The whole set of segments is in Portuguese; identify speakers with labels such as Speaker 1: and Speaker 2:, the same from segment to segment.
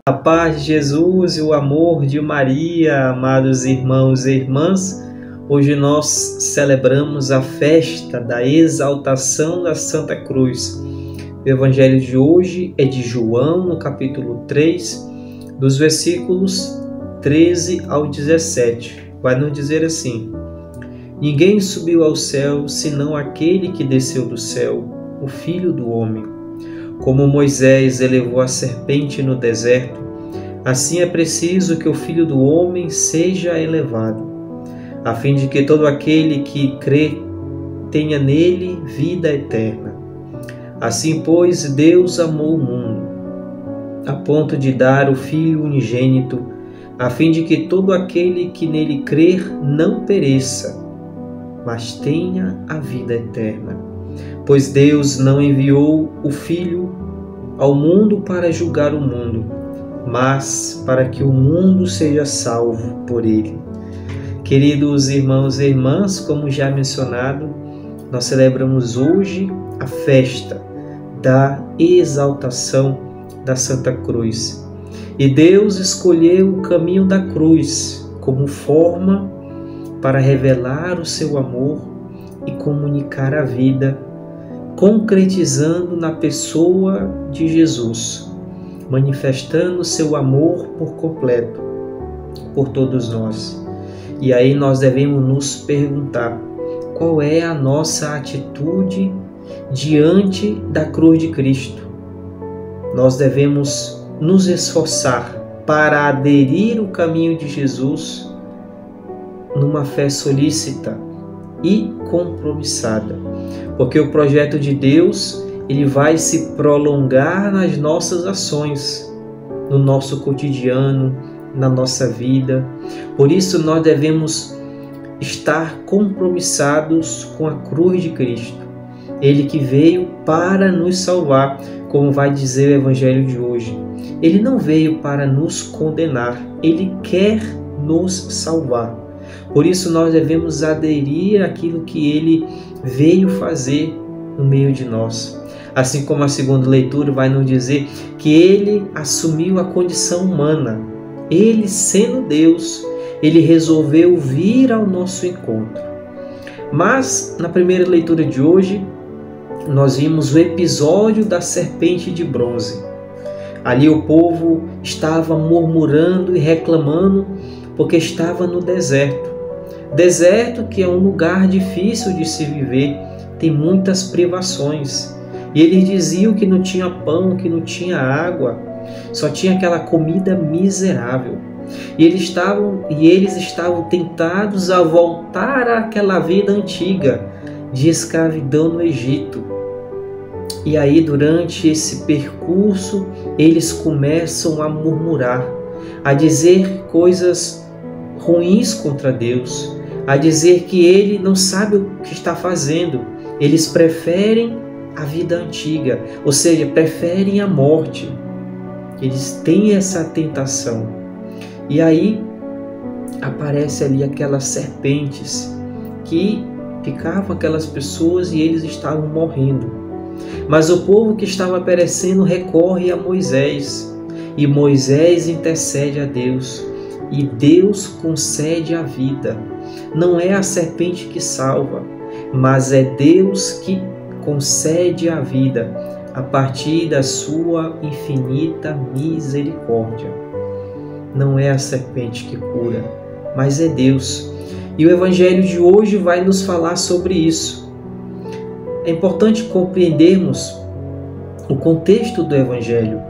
Speaker 1: A paz de Jesus e o amor de Maria, amados irmãos e irmãs, hoje nós celebramos a festa da exaltação da Santa Cruz. O evangelho de hoje é de João, no capítulo 3, dos versículos 13 ao 17. Vai nos dizer assim: Ninguém subiu ao céu, senão aquele que desceu do céu, o Filho do Homem. Como Moisés elevou a serpente no deserto, assim é preciso que o Filho do Homem seja elevado, a fim de que todo aquele que crê tenha nele vida eterna. Assim, pois, Deus amou o mundo, a ponto de dar o Filho unigênito, a fim de que todo aquele que nele crer não pereça, mas tenha a vida eterna. Pois Deus não enviou o Filho ao mundo para julgar o mundo, mas para que o mundo seja salvo por ele. Queridos irmãos e irmãs, como já mencionado, nós celebramos hoje a festa da exaltação da Santa Cruz. E Deus escolheu o caminho da cruz como forma para revelar o seu amor e comunicar a vida, concretizando na pessoa de Jesus, manifestando seu amor por completo por todos nós. E aí nós devemos nos perguntar: qual é a nossa atitude diante da cruz de Cristo? Nós devemos nos esforçar para aderir ao caminho de Jesus numa fé solícita e compromissada, porque o projeto de Deus ele vai se prolongar nas nossas ações, no nosso cotidiano, na nossa vida. Por isso nós devemos estar compromissados com a cruz de Cristo, Ele que veio para nos salvar, como vai dizer o evangelho de hoje. Ele não veio para nos condenar, Ele quer nos salvar. Por isso nós devemos aderir àquilo que Ele veio fazer no meio de nós. Assim como a segunda leitura vai nos dizer que Ele assumiu a condição humana. Ele, sendo Deus, Ele resolveu vir ao nosso encontro. Mas na primeira leitura de hoje, nós vimos o episódio da serpente de bronze. Ali o povo estava murmurando e reclamando porque estava no deserto. Deserto que é um lugar difícil de se viver, tem muitas privações. E eles diziam que não tinha pão, que não tinha água, só tinha aquela comida miserável. E eles estavam tentados a voltar àquela vida antiga de escravidão no Egito. E aí, durante esse percurso, eles começam a murmurar, a dizer coisas ruins contra Deus, a dizer que Ele não sabe o que está fazendo. Eles preferem a vida antiga, ou seja, preferem a morte. Eles têm essa tentação. E aí aparece ali aquelas serpentes que picavam aquelas pessoas e eles estavam morrendo. Mas o povo que estava perecendo recorre a Moisés, e Moisés intercede a Deus, e Deus concede a vida. Não é a serpente que salva, mas é Deus que concede a vida a partir da sua infinita misericórdia. Não é a serpente que cura, mas é Deus. E o evangelho de hoje vai nos falar sobre isso. É importante compreendermos o contexto do evangelho.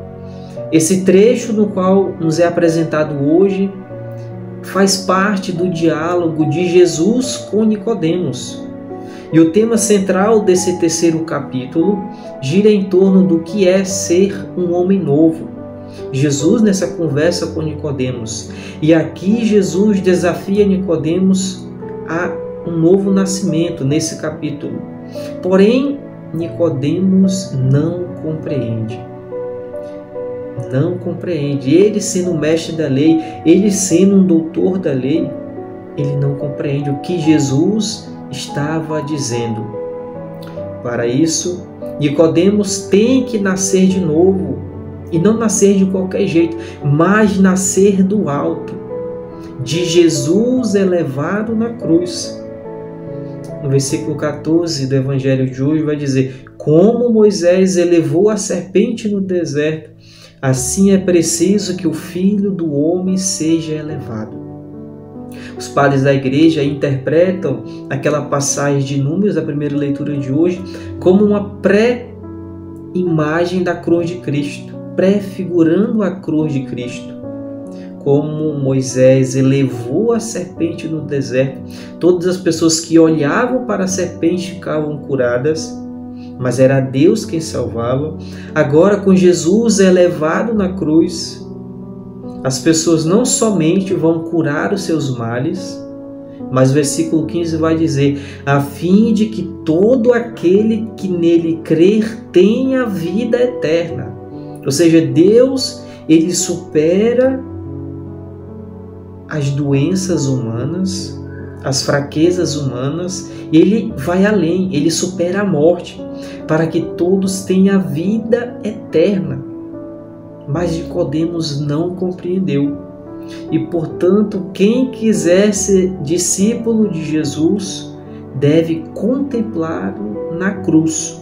Speaker 1: Esse trecho no qual nos é apresentado hoje faz parte do diálogo de Jesus com Nicodemos. E o tema central desse terceiro capítulo gira em torno do que é ser um homem novo. Jesus nessa conversa com Nicodemos. E aqui Jesus desafia Nicodemos a um novo nascimento nesse capítulo. Porém, Nicodemos não compreende. Não compreende. Ele sendo mestre da lei, ele sendo um doutor da lei, ele não compreende o que Jesus estava dizendo. Para isso, Nicodemos tem que nascer de novo. E não nascer de qualquer jeito, mas nascer do alto, de Jesus elevado na cruz. No versículo 14 do Evangelho de hoje vai dizer: como Moisés elevou a serpente no deserto, assim é preciso que o Filho do Homem seja elevado. Os padres da igreja interpretam aquela passagem de Números, da primeira leitura de hoje, como uma pré-imagem da cruz de Cristo, prefigurando a cruz de Cristo. Como Moisés elevou a serpente no deserto, todas as pessoas que olhavam para a serpente ficavam curadas, mas era Deus quem salvava. Agora, com Jesus elevado na cruz, as pessoas não somente vão curar os seus males, mas o versículo 15 vai dizer: a fim de que todo aquele que nele crer tenha vida eterna. Ou seja, Deus, ele supera as doenças humanas, as fraquezas humanas, e ele vai além, ele supera a morte, para que todos tenham a vida eterna. Mas Nicodemos não compreendeu. E, portanto, quem quiser ser discípulo de Jesus deve contemplá-lo na cruz.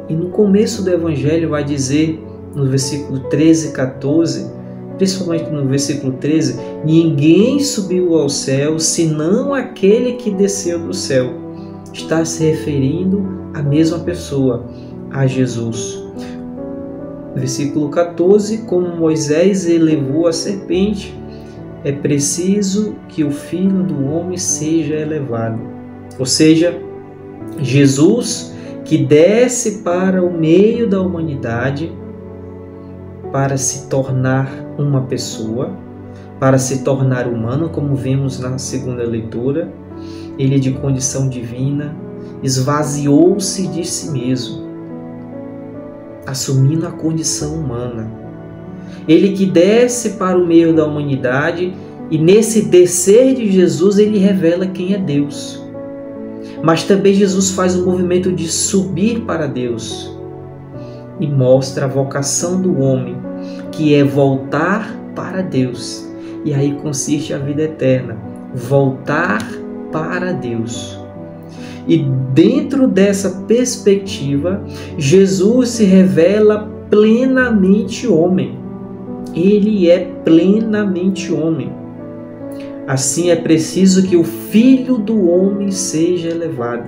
Speaker 1: E no começo do Evangelho vai dizer, no versículo 13 e 14, principalmente no versículo 13, ninguém subiu ao céu senão aquele que desceu do céu. Está se referindo à mesma pessoa, a Jesus. Versículo 14, como Moisés elevou a serpente, é preciso que o Filho do Homem seja elevado. Ou seja, Jesus que desce para o meio da humanidade para se tornar uma pessoa, para se tornar humano, como vemos na segunda leitura. Ele, de condição divina, esvaziou-se de si mesmo, assumindo a condição humana. Ele que desce para o meio da humanidade, e nesse descer de Jesus ele revela quem é Deus. Mas também Jesus faz o movimento de subir para Deus e mostra a vocação do homem, que é voltar para Deus. E aí consiste a vida eterna, voltar para Deus. E dentro dessa perspectiva, Jesus se revela plenamente homem. Ele é plenamente homem. Assim é preciso que o Filho do Homem seja elevado.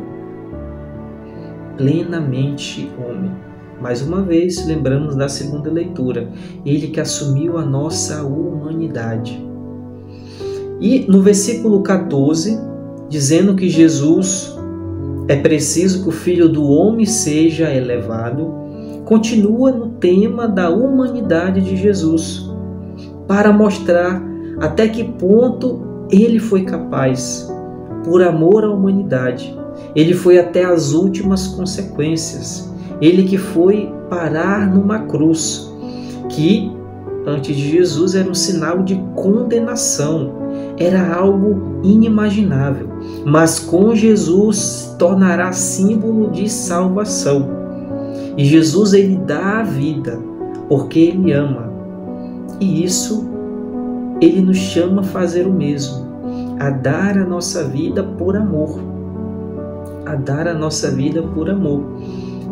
Speaker 1: Plenamente homem. Mais uma vez, lembramos da segunda leitura. Ele que assumiu a nossa humanidade. E no versículo 14, dizendo que Jesus é preciso que o Filho do Homem seja elevado, continua no tema da humanidade de Jesus, para mostrar até que ponto ele foi capaz, por amor à humanidade. Ele foi até as últimas consequências. Ele que foi parar numa cruz, que antes de Jesus era um sinal de condenação, era algo inimaginável, mas com Jesus se tornará símbolo de salvação. E Jesus, ele dá a vida porque ele ama, e isso ele nos chama a fazer o mesmo, a dar a nossa vida por amor, a dar a nossa vida por amor.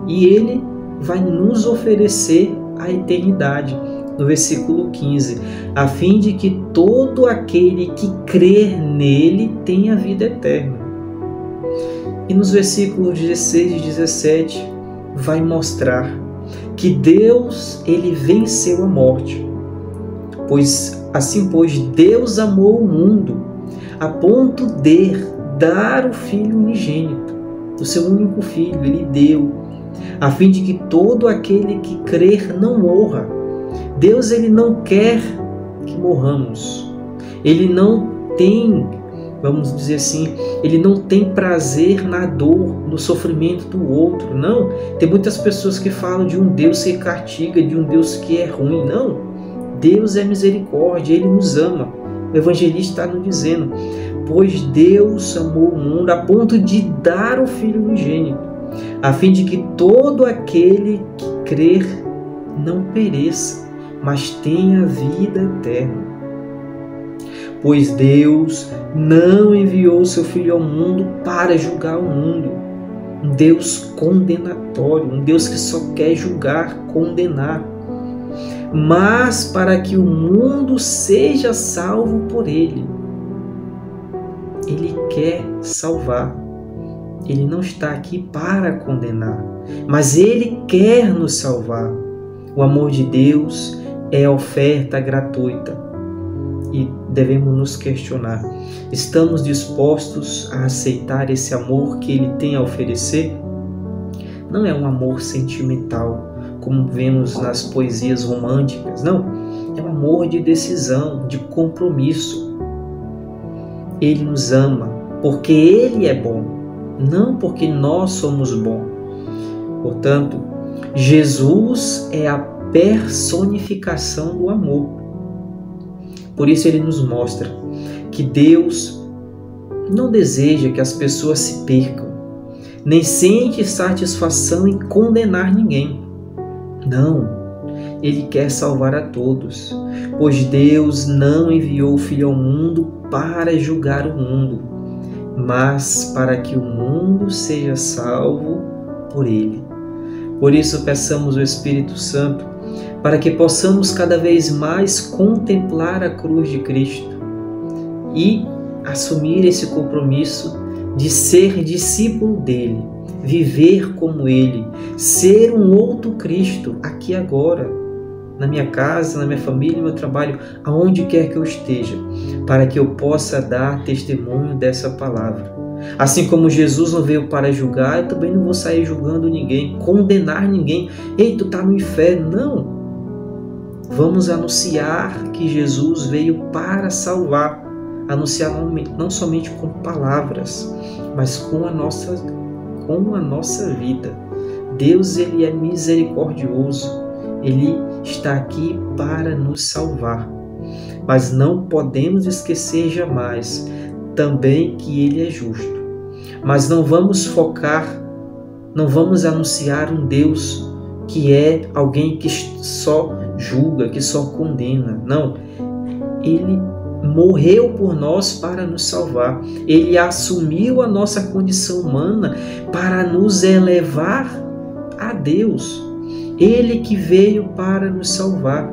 Speaker 1: E ele vai nos oferecer a eternidade, no versículo 15, a fim de que todo aquele que crer nele tenha vida eterna. E nos versículos 16 e 17 vai mostrar que Deus, ele venceu a morte. Pois Deus amou o mundo a ponto de dar o Filho unigênito, o seu único Filho, ele deu, a fim de que todo aquele que crer não morra. Deus, ele não quer que morramos. Ele não tem, vamos dizer assim, ele não tem prazer na dor, no sofrimento do outro. Não, tem muitas pessoas que falam de um Deus que castiga, de um Deus que é ruim. Não, Deus é misericórdia, ele nos ama. O evangelista está nos dizendo: pois Deus amou o mundo a ponto de dar o Filho unigênito, a fim de que todo aquele que crer não pereça, mas tenha vida eterna. Pois Deus não enviou seu Filho ao mundo para julgar o mundo. Um Deus condenatório, um Deus que só quer julgar, condenar. Mas para que o mundo seja salvo por Ele. Ele quer salvar. Ele não está aqui para condenar, mas Ele quer nos salvar. O amor de Deus é oferta gratuita. E devemos nos questionar: estamos dispostos a aceitar esse amor que Ele tem a oferecer? Não é um amor sentimental, como vemos nas poesias românticas, não. É um amor de decisão, de compromisso. Ele nos ama porque Ele é bom, não porque nós somos bons. Portanto, Jesus é a personificação do amor. Por isso Ele nos mostra que Deus não deseja que as pessoas se percam, nem sente satisfação em condenar ninguém. Não, Ele quer salvar a todos, pois Deus não enviou o Filho ao mundo para julgar o mundo, mas para que o mundo seja salvo por Ele. Por isso peçamos o Espírito Santo para que possamos cada vez mais contemplar a cruz de Cristo e assumir esse compromisso de ser discípulo dele, viver como ele, ser um outro Cristo aqui agora, na minha casa, na minha família, no meu trabalho, aonde quer que eu esteja, para que eu possa dar testemunho dessa palavra. Assim como Jesus não veio para julgar, eu também não vou sair julgando ninguém, condenar ninguém. Ei, tu está no inferno. Não. Vamos anunciar que Jesus veio para salvar. Anunciar não somente com palavras, mas com a nossa vida. Deus, Ele é misericordioso. Ele está aqui para nos salvar. Mas não podemos esquecer jamais também que Ele é justo. Mas não vamos focar, não vamos anunciar um Deus que é alguém que só julga, que só condena. Não, Ele morreu por nós para nos salvar. Ele assumiu a nossa condição humana para nos elevar a Deus. Ele que veio para nos salvar.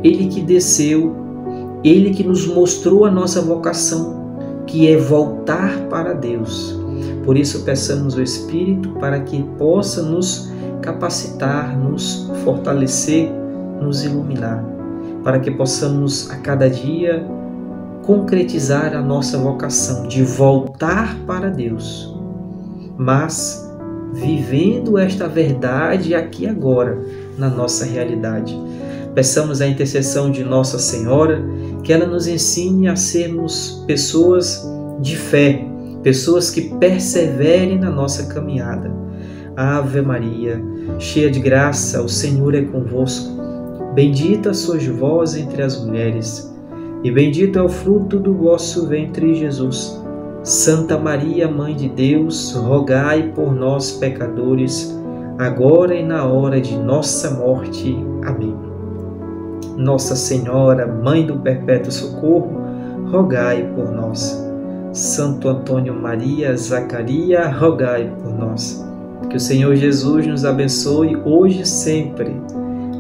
Speaker 1: Ele que desceu. Ele que nos mostrou a nossa vocação, que é voltar para Deus. Por isso peçamos o Espírito para que possa nos capacitar, nos fortalecer, nos iluminar, para que possamos a cada dia concretizar a nossa vocação de voltar para Deus, mas vivendo esta verdade aqui agora, na nossa realidade. Peçamos a intercessão de Nossa Senhora, que ela nos ensine a sermos pessoas de fé, pessoas que perseverem na nossa caminhada. Ave Maria, cheia de graça, o Senhor é convosco. Bendita sois vós entre as mulheres, e bendito é o fruto do vosso ventre, Jesus. Santa Maria, Mãe de Deus, rogai por nós, pecadores, agora e na hora de nossa morte. Amém. Nossa Senhora, Mãe do Perpétuo Socorro, rogai por nós. Santo Antônio Maria Zacaria, rogai por nós. Que o Senhor Jesus nos abençoe hoje e sempre.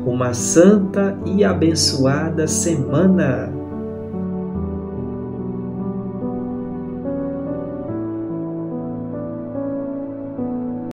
Speaker 1: Uma santa e abençoada semana.